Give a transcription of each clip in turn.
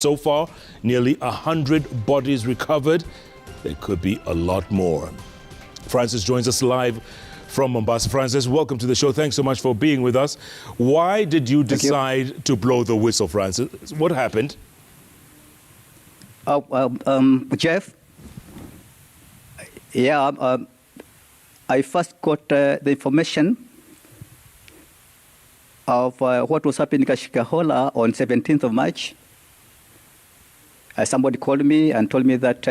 So far, nearly 100 bodies recovered. There could be a lot more. Francis joins us live from Mombasa. Francis, welcome to the show. Thanks so much for being with us. Why did you decide to blow the whistle, Francis? What happened? Jeff, I first got the information of what was happening at Shakahola on 17th of March. Somebody called me and told me that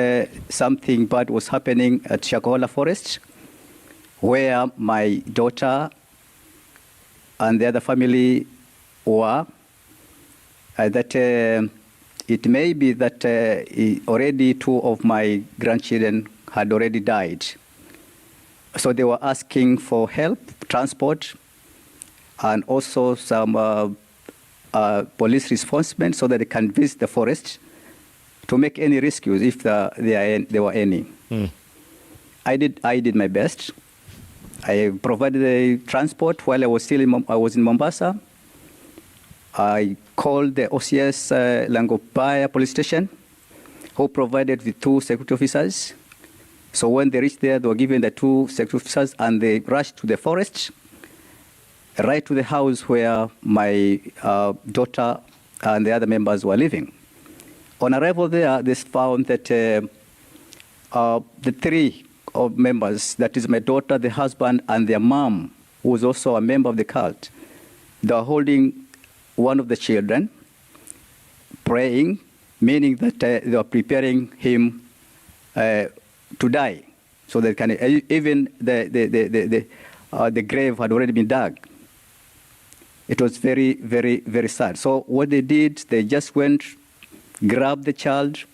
something bad was happening at Shakahola Forest, where my daughter and the other family were. That it may be that already 2 of my grandchildren had already died. So they were asking for help, transport, and also some police reinforcement so that they can visit the forest to make any rescues if there were any. I did my best. I provided the transport while I was still in Mombasa. I called the OCS Langopaya police station, who provided the 2 security officers. So when they reached there, they were given the 2 security officers, and they rushed to the forest, right to the house where my daughter and the other members were living. On arrival there, they found that the 3 members, that is my daughter, the husband, and their mom, who was also a member of the cult, they were holding one of the children, praying, meaning that they were preparing him to die. So that even the grave had already been dug. It was very, very, very sad. So what they did, they just went, grabbed the child,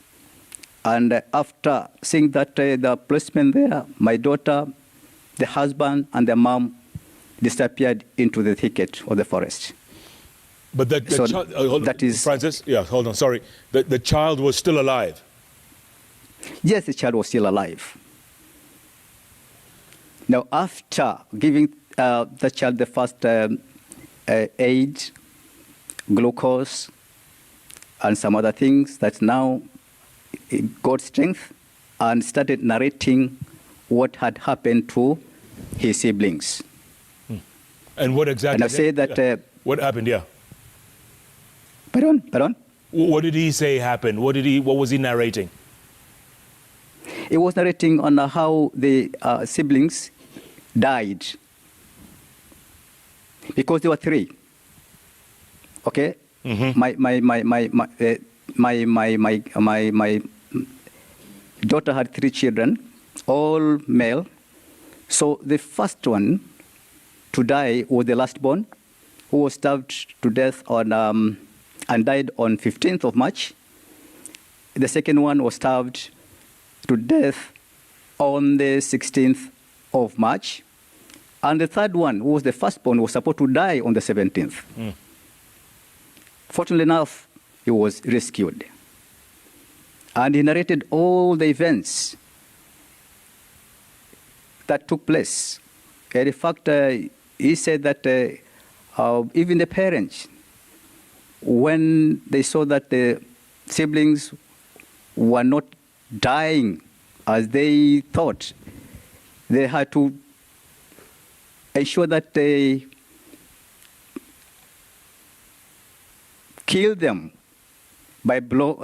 and after seeing that the policemen there, my daughter, the husband, and the mom disappeared into the thicket of the forest. But that is Francis. Yeah, hold on. Sorry, the child was still alive. Yes, the child was still alive. Now, after giving the child the first aid, glucose, and some other things, that now it got strength and started narrating what had happened to his siblings. And what exactly? And I say that what happened? Yeah. Pardon? What did he say happened? What was he narrating? He was narrating on how the siblings died, because there were 3. Okay. My daughter had 3 children, all male. So the first one to die was the last born, who was starved to death on and died on 15th of March. The second one was starved to death on the 16th of March. And the third one, who was the firstborn, was supposed to die on the 17th. Fortunately enough, he was rescued. And he narrated all the events that took place. And in fact, he said that even the parents, when they saw that the siblings were not dying as they thought, they had to ensure that they kill them by blocking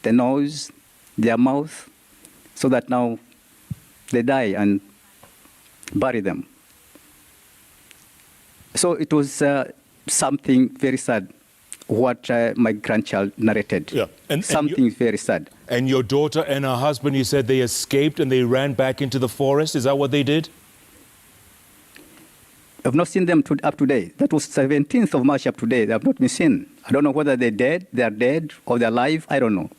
the nose, their mouth, so that now they die and bury them. So it was something very sad what my grandchild narrated. Yeah. Something very sad. And your daughter and her husband, you said they escaped and they ran back into the forest. Is that what they did? I've not seen them up to date. That was 17th of March up to date. They have not been seen. I don't know whether they're dead, or they're alive. I don't know.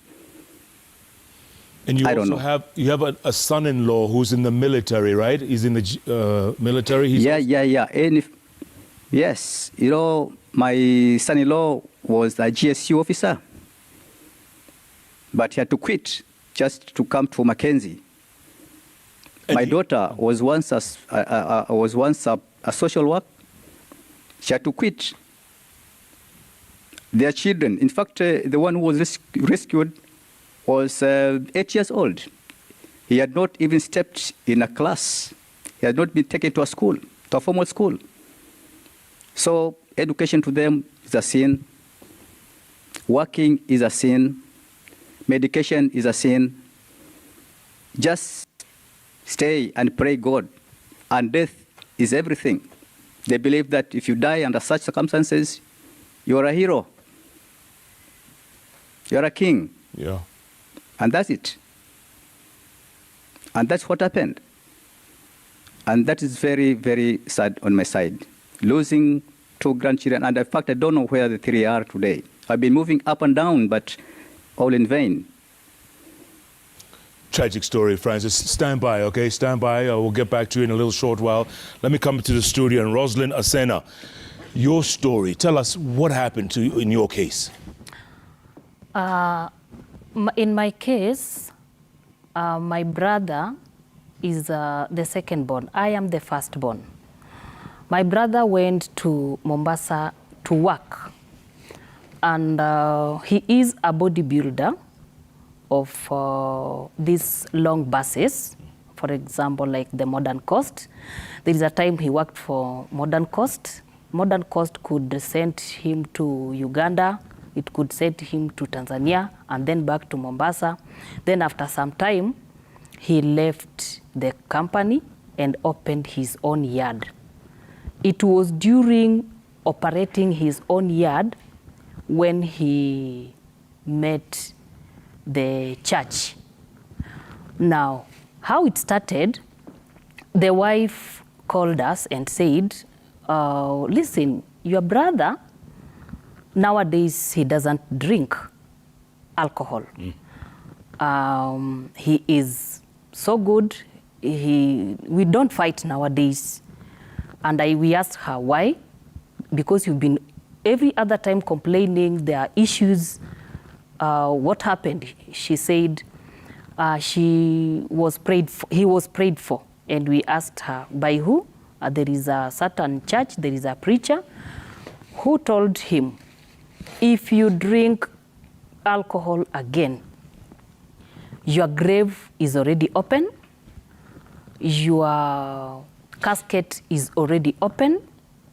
And you also have a son-in-law who's in the military, right? He's in the military. Yeah. And yes, you know, my son-in-law was a GSU officer, but he had to quit just to come to Mackenzie. My daughter was once a social work. She had to quit. Their children, in fact, the one who was rescued was 8 years old. He had not even stepped in a class. He had not been taken to a school, to a formal school. So education to them is a sin. Working is a sin. Medication is a sin. Just stay and pray God. And death is everything. They believe that if you die under such circumstances, you are a hero. You are a king. Yeah. And that's it. And that's what happened. And that is very, very sad on my side. Losing 2 grandchildren. And in fact, I don't know where the 3 are today. I've been moving up and down, but all in vain. Tragic story, Francis. Stand by, okay? Stand by. We'll get back to you in a little short while. Let me come to the studio. And Rosalind Asena, your story. Tell us what happened to you in your case. In my case, my brother is the second born. I am the first born. My brother went to Mombasa to work. And he is a bodybuilder of these long buses, for example, like the Modern Coast. There is a time he worked for Modern Coast. Modern Coast could send him to Uganda, it could send him to Tanzania, and then back to Mombasa. Then after some time, he left the company and opened his own yard. It was during operating his own yard when he met the church. Now, how it started, the wife called us and said, listen, your brother, nowadays he doesn't drink alcohol. He is so good, we don't fight nowadays. And we asked her, why? Because you've been every other time complaining, there are issues. What happened? She said he was prayed for. And we asked her, by who? There is a certain church, there is a preacher who told him, if you drink alcohol again, your grave is already open, your casket is already open,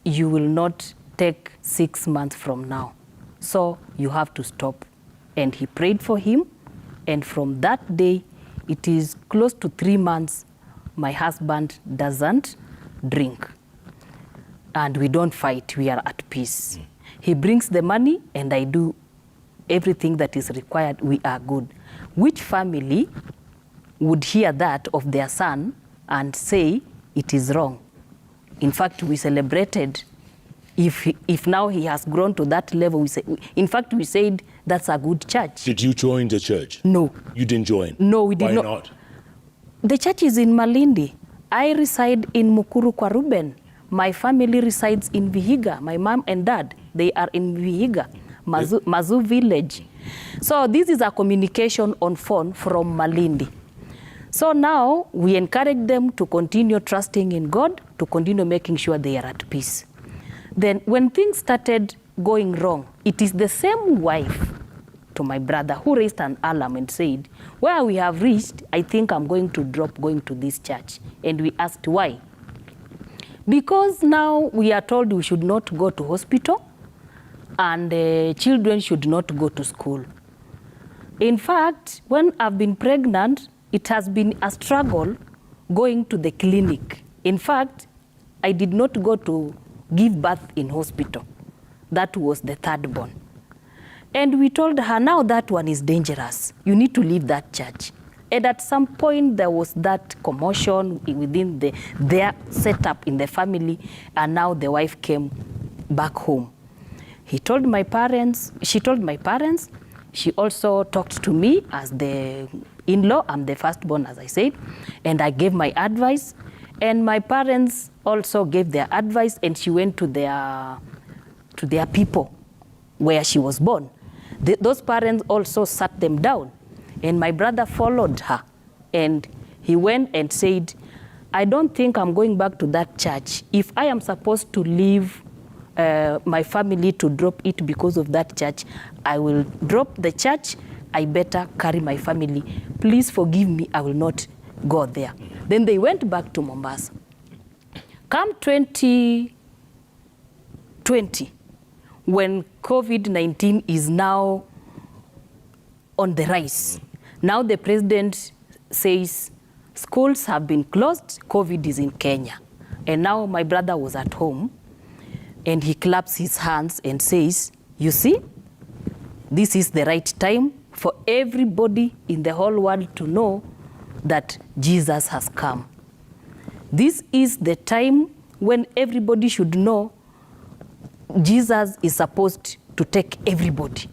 you will not take 6 months from now. So you have to stop. And he prayed for him. And from that day, it is close to 3 months, my husband doesn't drink. And we don't fight, we are at peace. He brings the money and I do everything that is required, we are good. Which family would hear that of their son and say it is wrong? In fact, we celebrated. If now he has grown to that level, we said that's a good church. Did you join the church? No. You didn't join? No, we did not. Why not? The church is in Malindi. I reside in Mukuru kwa Ruben. My family resides in Vihiga. My mom and dad, they are in Vihiga, Mazu village. So this is a communication on phone from Malindi. So now we encourage them to continue trusting in God, to continue making sure they are at peace. Then when things started going wrong, it is the same wife to my brother who raised an alarm and said, where we have reached, I think I'm going to drop going to this church. And we asked why. Because now we are told we should not go to hospital and children should not go to school. In fact, when I've been pregnant, it has been a struggle going to the clinic. In fact, I did not go to give birth in hospital. That was the third born. And we told her, now that one is dangerous. You need to leave that church. And at some point, there was that commotion within their setup in the family, and now the wife came back home. She told my parents. She also talked to me as the in-law. I'm the firstborn, as I said, and I gave my advice. And my parents also gave their advice, and she went to their people where she was born. Those parents also sat them down, and my brother followed her. And he went and said, I don't think I'm going back to that church. If I am supposed to live my family to drop it because of that church, I will drop the church. I better carry my family. Please forgive me, I will not go there. Then they went back to Mombasa. Come 2020, when COVID-19 is now on the rise, now the president says schools have been closed, COVID is in Kenya. And now my brother was at home and he claps his hands and says, you see, this is the right time for everybody in the whole world to know that Jesus has come. This is the time when everybody should know Jesus is supposed to take everybody.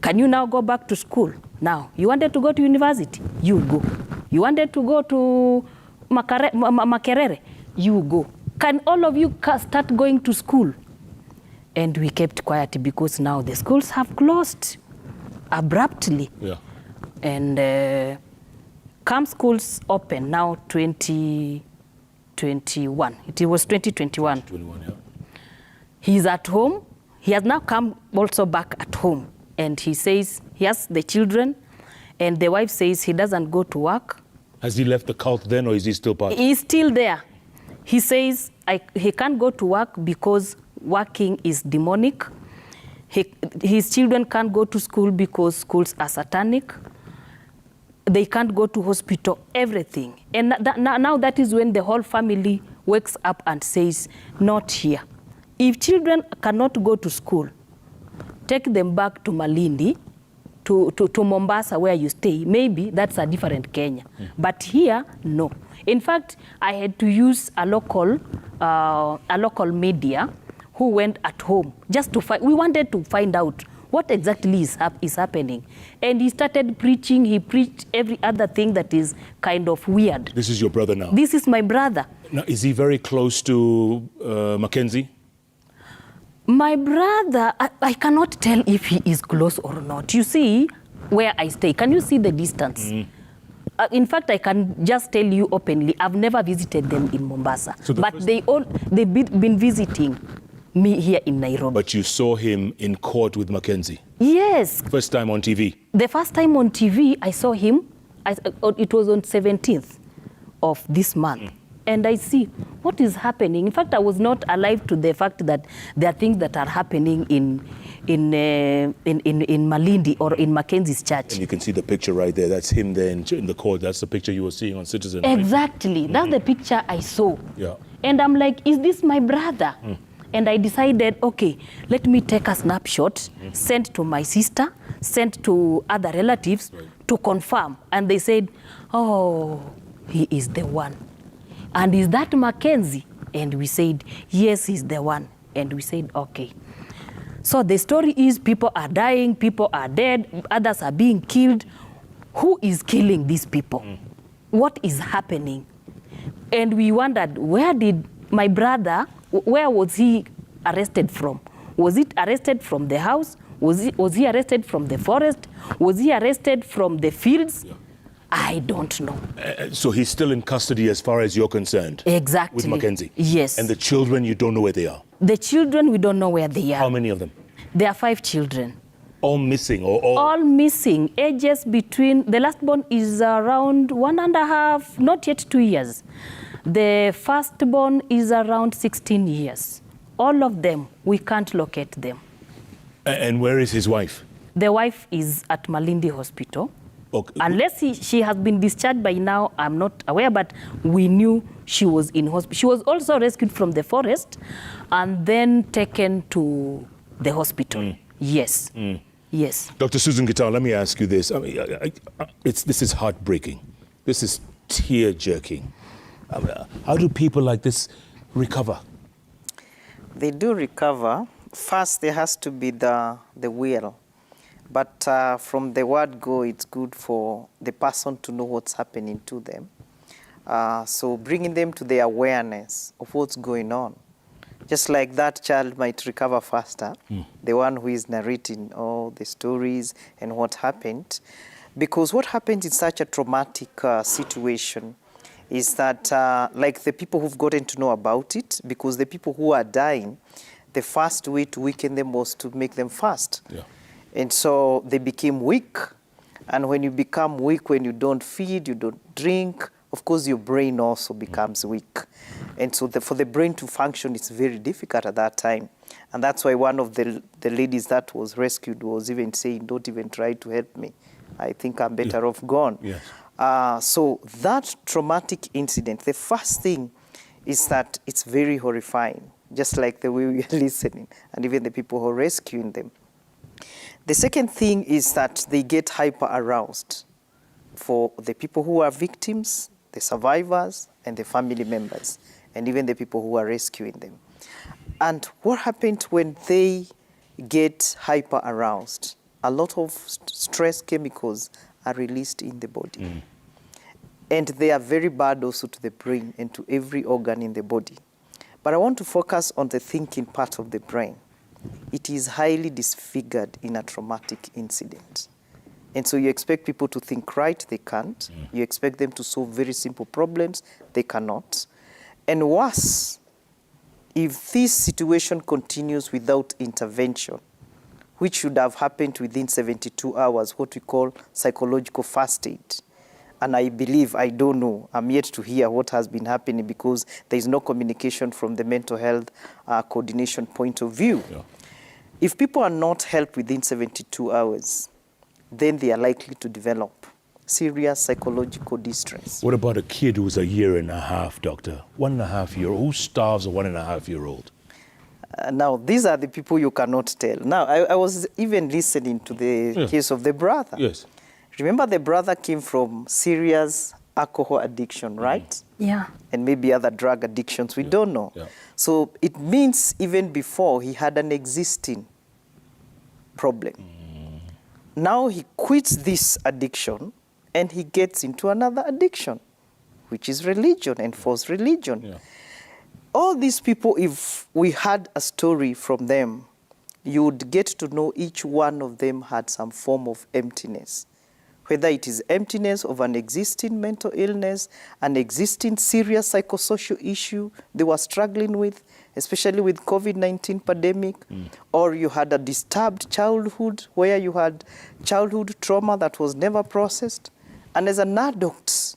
Can you now go back to school? Now, you wanted to go to university? You go. You wanted to go to Makerere? You go. Can all of you start going to school? And we kept quiet because now the schools have closed abruptly. Yeah. And come schools open now 2021. It was 2021. 21, yeah. He's at home. He has now come also back at home. And he says he has the children. And the wife says he doesn't go to work. Has he left the cult then, or is he still part? He's still there. He says he can't go to work because working is demonic. His children can't go to school because schools are satanic. They can't go to hospital, everything. And now that is when the whole family wakes up and says, not here. If children cannot go to school, take them back to Malindi, to Mombasa where you stay. Maybe that's a different Kenya. But here, no. In fact, I had to use a local media who went at home just to find. We wanted to find out what exactly is happening. And he started preaching. He preached every other thing that is kind of weird. This is your brother now? This is my brother. Now, is he very close to Mackenzie? My brother, I cannot tell if he is close or not. You see where I stay. Can you see the distance? In fact, I can just tell you openly, I've never visited them in Mombasa. So but they've been visiting me here in Nairobi. But you saw him in court with Mackenzie? Yes. First time on TV? The first time on TV, I saw him. It was on 17th of this month. And I see what is happening. In fact, I was not alive to the fact that there are things that are happening in Malindi or in Mackenzie's church. And you can see the picture right there. That's him there in the court. That's the picture you were seeing on Citizen. Exactly. Right? That's the picture I saw. Yeah. And I'm like, is this my brother? And I decided, okay, let me take a snapshot, send to my sister, send to other relatives to confirm. And they said, oh, he is the one. And is that Mackenzie? And we said, yes, he's the one. And we said, okay. So the story is people are dying, people are dead, others are being killed. Who is killing these people? What is happening? And we wondered, where did my brother, where was he arrested from? Was it arrested from the house? Was he arrested from the forest? Was he arrested from the fields? Yeah. I don't know. So he's still in custody as far as you're concerned? Exactly. With Mackenzie? Yes. And the children, you don't know where they are? The children, we don't know where they are. How many of them? There are 5 children. All missing? Or all missing. Ages between, the last born is around 1.5, not yet 2 years. The firstborn is around 16 years. All of them, we can't locate them. And where is his wife? The wife is at Malindi Hospital. Okay. Unless she has been discharged by now, I'm not aware, but we knew she was in hospital. She was also rescued from the forest and then taken to the hospital. Yes. Yes. Dr. Susan Gitau, let me ask you this. I mean, this is heartbreaking. This is tear-jerking. How do people like this recover? They do recover. First, there has to be the will. But from the word go, it's good for the person to know what's happening to them. So bringing them to the awareness of what's going on. Just like that child might recover faster, the one who is narrating all the stories and what happened. Because what happened in such a traumatic situation is that, like the people who've gotten to know about it, because the people who are dying, the first way to weaken them was to make them fast. Yeah. And so they became weak. And when you become weak, when you don't feed, you don't drink, of course your brain also becomes weak. And so for the brain to function, it's very difficult at that time. And that's why one of the ladies that was rescued was even saying, don't even try to help me. I think I'm better off gone. Yes. So that traumatic incident, the first thing is that it's very horrifying, just like the way we are listening, and even the people who are rescuing them. The second thing is that they get hyper-aroused for the people who are victims, the survivors, and the family members, and even the people who are rescuing them. And what happens when they get hyper-aroused? A lot of stress chemicals are released in the body. And they are very bad also to the brain and to every organ in the body. But I want to focus on the thinking part of the brain. It is highly disfigured in a traumatic incident. And so you expect people to think right, they can't. You expect them to solve very simple problems, they cannot. And worse, if this situation continues without intervention, which should have happened within 72 hours, what we call psychological first aid. And I believe, I don't know, I'm yet to hear what has been happening because there is no communication from the mental health coordination point of view. Yeah. If people are not helped within 72 hours, then they are likely to develop serious psychological distress. What about a kid who's a year and a half, doctor? 1.5 year old. Who starves a 1.5 year old? Now, these are the people you cannot tell. Now, I was even listening to the case of the brother. Yes. Remember, the brother came from serious alcohol addiction, right? Yeah. And maybe other drug addictions, we don't know. Yeah. So it means even before he had an existing problem. Now he quits this addiction and he gets into another addiction, which is religion and false religion. Yeah. All these people, if we had a story from them, you would get to know each one of them had some form of emptiness. Whether it is emptiness of an existing mental illness, an existing serious psychosocial issue they were struggling with, especially with COVID-19 pandemic, or you had a disturbed childhood where you had childhood trauma that was never processed. And as an adult,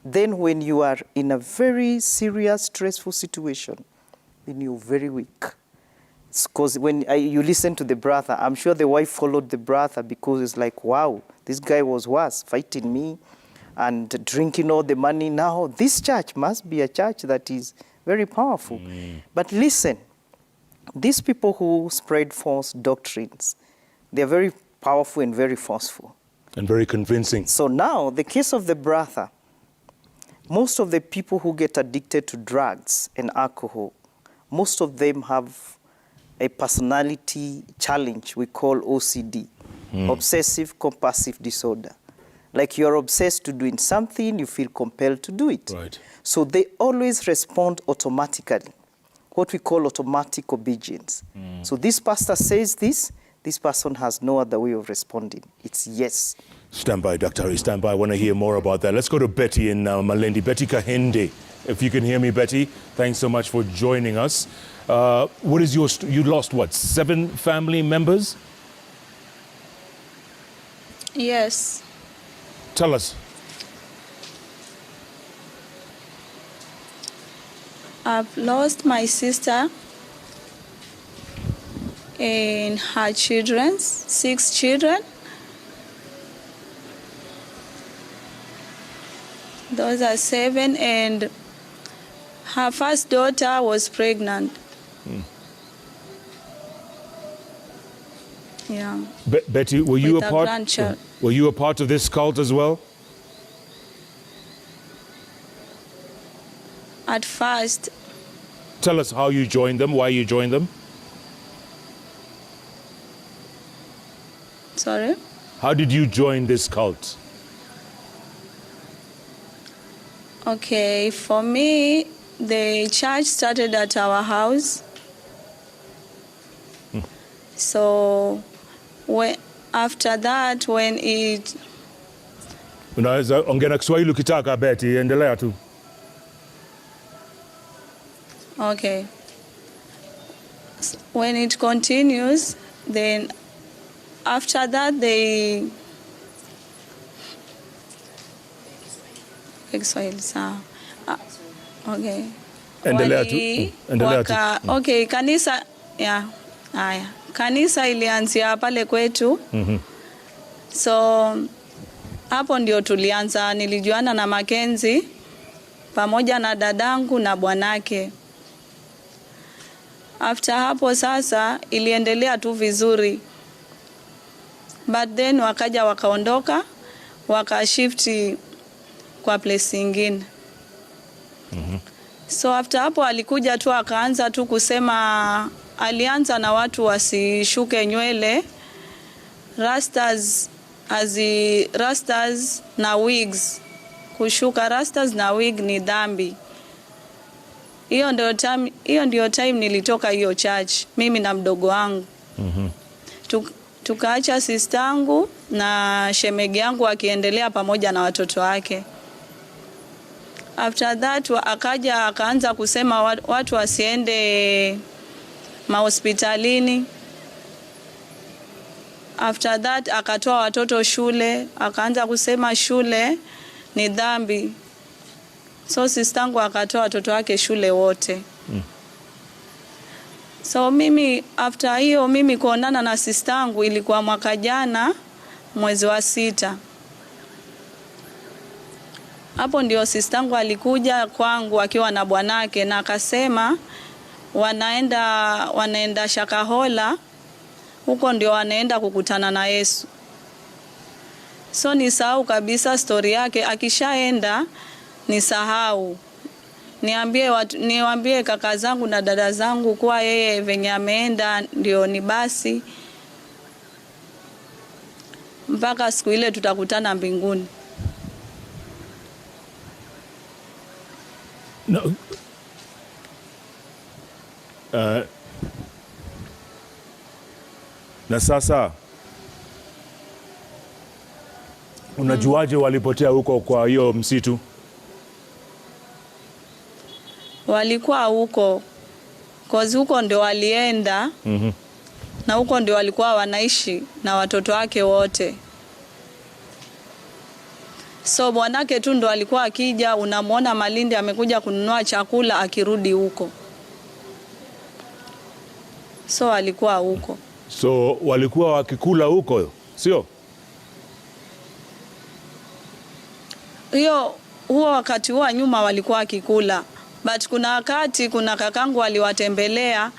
then when you are in a very serious, stressful situation, then you're very weak. Because when you listen to the brother, I'm sure the wife followed the brother because it's like, wow, this guy was worse, fighting me and drinking all the money. Now, this church must be a church that is very powerful. But listen, these people who spread false doctrines, they're very powerful and very forceful. And very convincing. So now, the case of the brother, most of the people who get addicted to drugs and alcohol, most of them have a personality challenge we call OCD, obsessive compulsive disorder. Like you're obsessed to doing something, you feel compelled to do it. Right. So they always respond automatically, what we call automatic obedience. So this pastor says this person has no other way of responding. It's yes. Stand by, Dr. Hari, stand by. I want to hear more about that. Let's go to Betty in Malindi. Betty Kahende, if you can hear me, Betty, thanks so much for joining us. What is your, you lost what, 7 family members? Yes. Tell us. I've lost my sister and her children, 6 children. Those are 7, and her first daughter was pregnant. Yeah. Betty, were you With a a part? grandchild. Were you a part of this cult as well? At first, Tell us how you joined them, why you joined them. sorry? How did you join this cult? Okay, for me, the church started at our house. So after that, when it... Unaweza ongea na Kiswahili ukitaka, Betty, endelea tu. Okay. when it continues, then after that they Kiswahili sawa. Okay. Endelea tu. Endelea tu. Okay, kanisa ya haya. Kanisa ilianzia pale kwetu. So hapo ndio tulianza, nilijuana na Mackenzie pamoja na dadangu na bwanake. After hapo sasa iliendelea tu vizuri. But then wakaja wakaondoka, wakashifti kwa place nyingine. So after hapo alikuja tu akaanza tu kusema, alianza na watu wasishuke nywele, rastas na wigs. Kushuka rastas na wig ni dhambi. Hiyo ndio time nilitoka hiyo church, mimi na mdogo wangu. Tukaacha sistangu na shemegi yangu akiendelea pamoja na watoto wake. After that akaanza kusema watu wasiende mahospitalini. After that akatoa watoto shule, akaanza kusema shule ni dhambi. So sistangu akatoa watoto wake shule wote. So mimi after hiyo mimi kuonana na sistangu ilikuwa mwaka jana mwezi wa 6. Hapo ndio sistangu alikuja kwangu akiwa na bwanake na akasema wanaenda Shakahola, huko ndio wanaenda kukutana na Yesu. So nisahau kabisa story yake, akishaenda nisahau. Niwaambie kaka zangu na dada zangu kwa yeye venye ameenda ndio ni basi. Mpaka siku ile tutakutana mbinguni. No. Na sasa unajuaje walipotea huko kwa hiyo msitu? Walikuwa huko cause huko ndio walienda. Na huko ndio walikuwa wanaishi na watoto wake wote. So bwanake tu ndo alikuwa akija, unamwona Malindi amekuja kununua chakula akirudi huko. So alikuwa huko. So walikuwa wakikula huko, sio? Huo wakati huo nyuma walikuwa wakikula. But kuna wakati kuna kakangu aliwatembelea,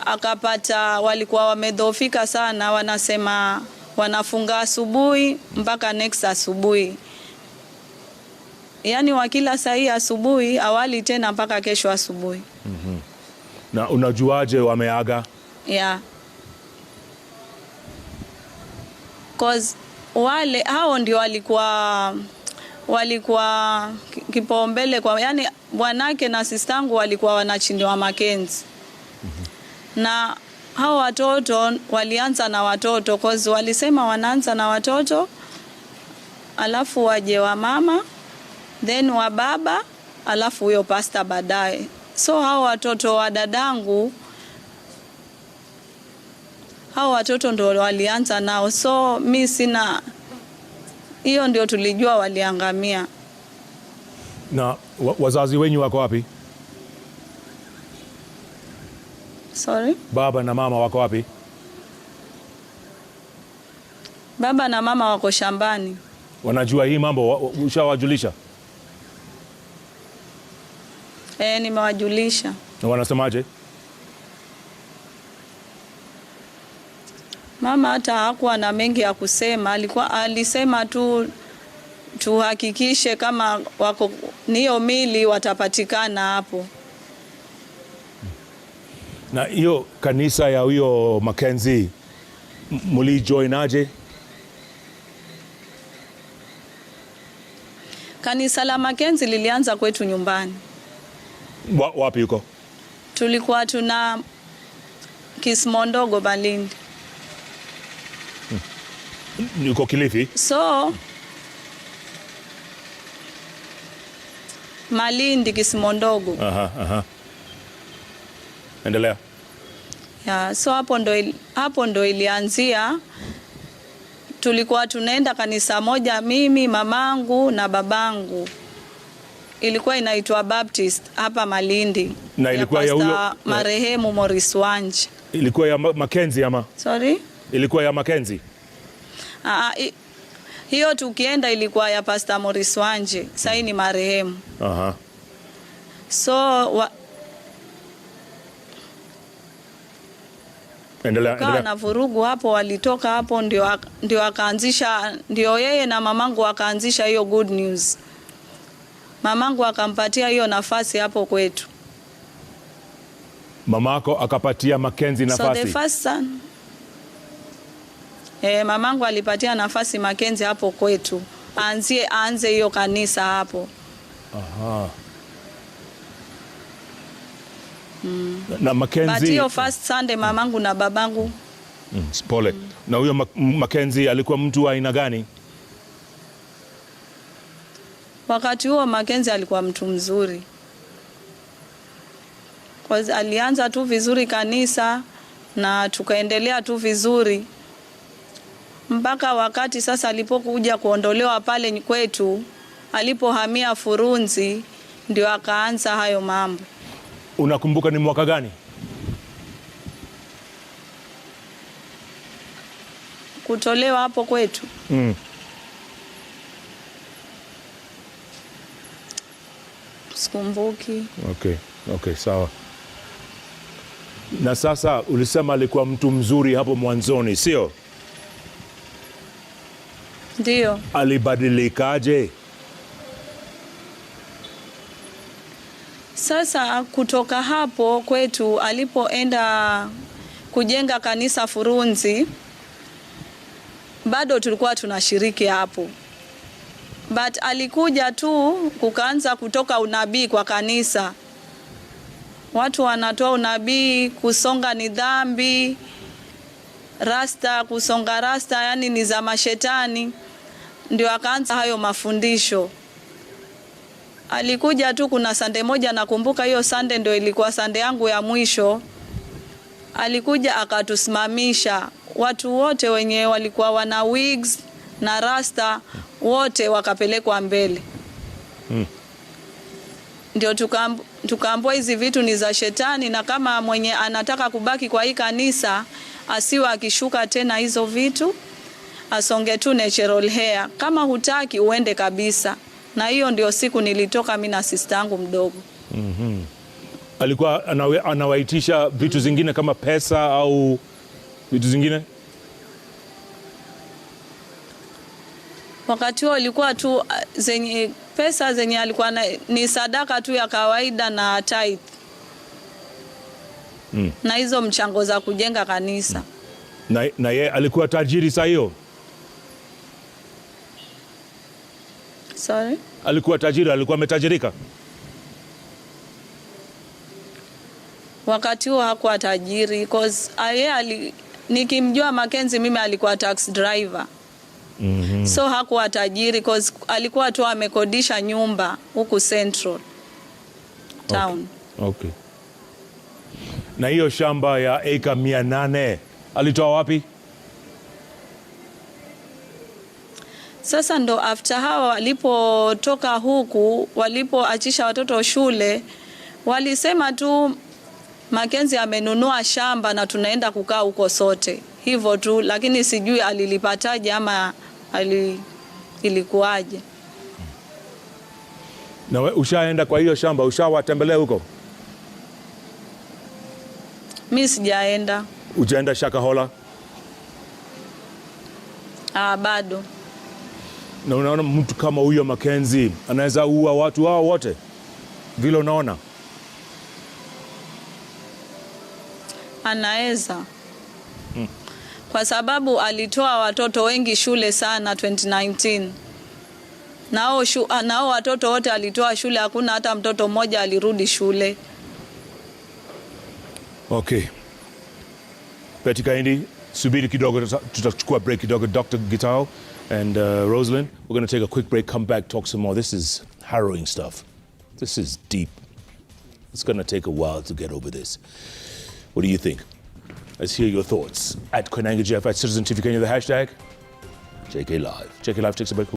akapata walikuwa wamedhoofika sana, wanasema wanafunga asubuhi mpaka next asubuhi. Yaani wakila saa asubuhi awali tena mpaka kesho asubuhi. Na unajuaje wameaga? Yeah. Cause hao ndio walikuwa kipaumbele kwa, yani bwanake na sistangu walikuwa wanachindiwa Mackenzie. Na hao watoto walianza na watoto cause walisema wanaanza na watoto alafu waje wa mama then wa baba alafu huyo pasta baadaye. So hao watoto wa dadangu, hao watoto ndio walianza nao. So mimi sina, hiyo ndio tulijua waliangamia. Na wazazi wenyu wako wapi? Sorry? Baba na mama wako wapi? Baba na mama wako shambani. Wanajua hii mambo, ushawajulisha? Nimewajulisha. Na wanasemaje? Mama hata hakuwa na mengi ya kusema, alisema tu tuhakikishe kama wako niyo mili watapatikana hapo. Na hiyo kanisa ya huyo Mackenzie mulijoinaje? Kanisa la Mackenzie lilianza kwetu nyumbani. Wapi yuko? Tulikuwa tuna Kismondogo Malindi. Yuko Kilifi? So Malindi Kismondogo. Endelea. Yeah, so hapo ndo ilianzia. Tulikuwa tunaenda kanisa moja, mimi, mamangu na babangu. Ilikuwa inaitwa Baptist hapa Malindi. Na ilikuwa ya huyo marehemu Morris Wanji. Ilikuwa ya Mackenzie ama? Sorry? Ilikuwa ya Mackenzie? Hiyo tukienda ilikuwa ya Pastor Morris Wanji. Sasa ni marehemu. Aha. So Endelea. Na vurugu hapo, walitoka hapo ndio akaanzisha, ndio yeye na mamangu akaanzisha hiyo Good News. Mamangu akampatia hiyo nafasi hapo kwetu. Mamako akapatia Mackenzie nafasi? So the first son. Mamangu alipatia nafasi Mackenzie hapo kwetu. Aanze hiyo kanisa hapo. Aha. Na Mackenzie. But hiyo first Sunday mamangu na babangu. Pole. Na huyo Mackenzie alikuwa mtu wa aina gani? Wakati huo Mackenzie alikuwa mtu mzuri. Kwa alianza tu vizuri kanisa na tukaendelea tu vizuri. Mpaka wakati sasa alipokuja kuondolewa pale kwetu, alipohamia Furunzi, ndio akaanza hayo mambo. Unakumbuka ni mwaka gani? Kutolewa hapo kwetu. Sikumbuki. Okay, sawa. Na sasa ulisema alikuwa mtu mzuri hapo mwanzoni, sio? Ndio. Alibadilikaje? Sasa kutoka hapo kwetu alipoenda kujenga kanisa Furunzi, bado tulikuwa tunashiriki hapo. But alikuja tu kukaanza kutoka unabii kwa kanisa. Watu wanatoa unabii, kusonga ni dhambi, kusonga rasta yani ni za mashetani. Ndio akaanza hayo mafundisho. Alikuja tu, kuna Sunday moja nakumbuka, hiyo Sunday ndio ilikuwa Sunday yangu ya mwisho. Alikuja akatusimamisha. Watu wote wenye walikuwa wana wigs na rasta wote wakapelekwa mbele. Ndio tukaambiwa hizi vitu ni za shetani, na kama mwenye anataka kubaki kwa hii kanisa asiwe akishuka tena hizo vitu, asonge tu natural hair. Kama hutaki uende kabisa. Na hiyo ndio siku nilitoka mimi na sister yangu mdogo. Alikuwa anawaitisha vitu zingine kama pesa au vitu zingine? Wakati huo ilikuwa tu pesa zenye alikuwa ni sadaka tu ya kawaida na tithe. Na hizo mchango za kujenga kanisa. Na yeye alikuwa tajiri saa hiyo? Sorry? Alikuwa tajiri, alikuwa ametajirika? Wakati huo hakuwa tajiri because nikimjua Mackenzie mimi alikuwa taxi driver. So hakuwa tajiri because alikuwa tu amekodisha nyumba huku Central Town. Okay. Na hiyo shamba ya eka 800 alitoa wapi? Sasa ndo after hawa walipotoka huku, walipoachisha watoto shule, walisema tu Mackenzie amenunua shamba na tunaenda kukaa huko sote. Hivyo tu, lakini sijui alilipataje ama ilikuwaje. Na wewe ushaenda kwa hiyo shamba, ushawatembelea huko? Mimi sijaenda. Ujaenda Shakahola? Bado. Na unaona mtu kama huyo Mackenzie anaweza ua watu hao wote vile unaona? Anaweza. Kwa sababu alitoa watoto wengi shule sana 2019. Nao watoto wote alitoa shule, hakuna hata mtoto mmoja alirudi shule. Okay. Betty Kaindi, subiri kidogo, tutachukua break kidogo. Dr. Gitao and Rosalind, we're going to take a quick break, come back, talk some more. This is harrowing stuff. This is deep. It's going to take a while to get over this. What do you think? Let's hear your thoughts. At Koinange Jeff, at Citizen TV Kenya, the hashtag JKLive. JKLive takes a break.